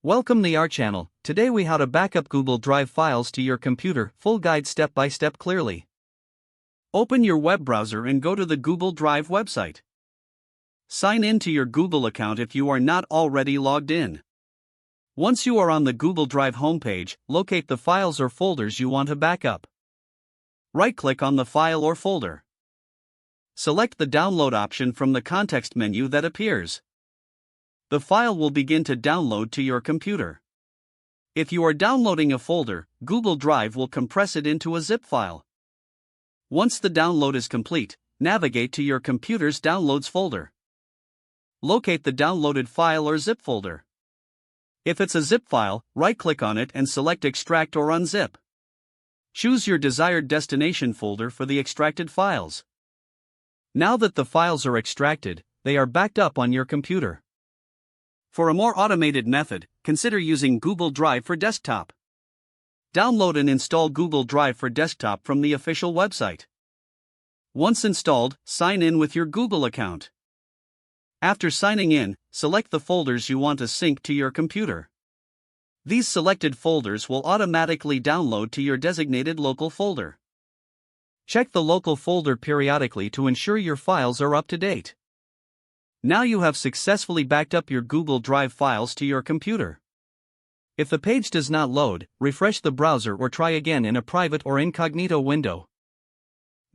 Welcome to our channel. Today we how to backup Google Drive files to your computer, full guide step by step clearly. Open your web browser and go to the Google Drive website. Sign in to your Google account if you are not already logged in. Once you are on the Google Drive homepage, locate the files or folders you want to backup. Right-click on the file or folder. Select the download option from the context menu that appears. The file will begin to download to your computer. If you are downloading a folder, Google Drive will compress it into a zip file. Once the download is complete, navigate to your computer's Downloads folder. Locate the downloaded file or zip folder. If it's a zip file, right-click on it and select Extract or Unzip. Choose your desired destination folder for the extracted files. Now that the files are extracted, they are backed up on your computer. For a more automated method, consider using Google Drive for Desktop. Download and install Google Drive for Desktop from the official website. Once installed, sign in with your Google account. After signing in, select the folders you want to sync to your computer. These selected folders will automatically download to your designated local folder. Check the local folder periodically to ensure your files are up to date. Now you have successfully backed up your Google Drive files to your computer. If the page does not load, refresh the browser or try again in a private or incognito window.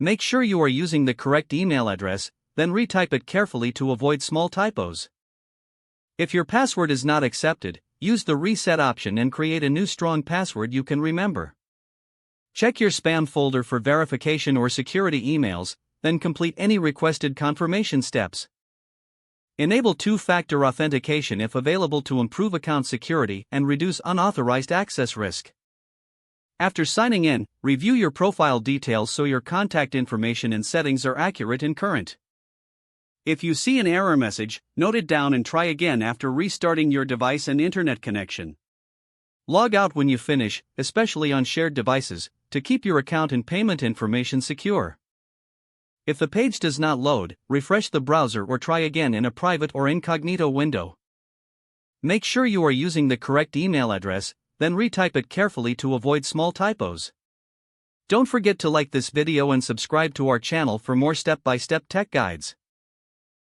Make sure you are using the correct email address, then retype it carefully to avoid small typos. If your password is not accepted, use the reset option and create a new strong password you can remember. Check your spam folder for verification or security emails, then complete any requested confirmation steps. Enable two-factor authentication if available to improve account security and reduce unauthorized access risk. After signing in, review your profile details so your contact information and settings are accurate and current. If you see an error message, note it down and try again after restarting your device and internet connection. Log out when you finish, especially on shared devices, to keep your account and payment information secure. If the page does not load, refresh the browser or try again in a private or incognito window. Make sure you are using the correct email address, then retype it carefully to avoid small typos. Don't forget to like this video and subscribe to our channel for more step-by-step tech guides.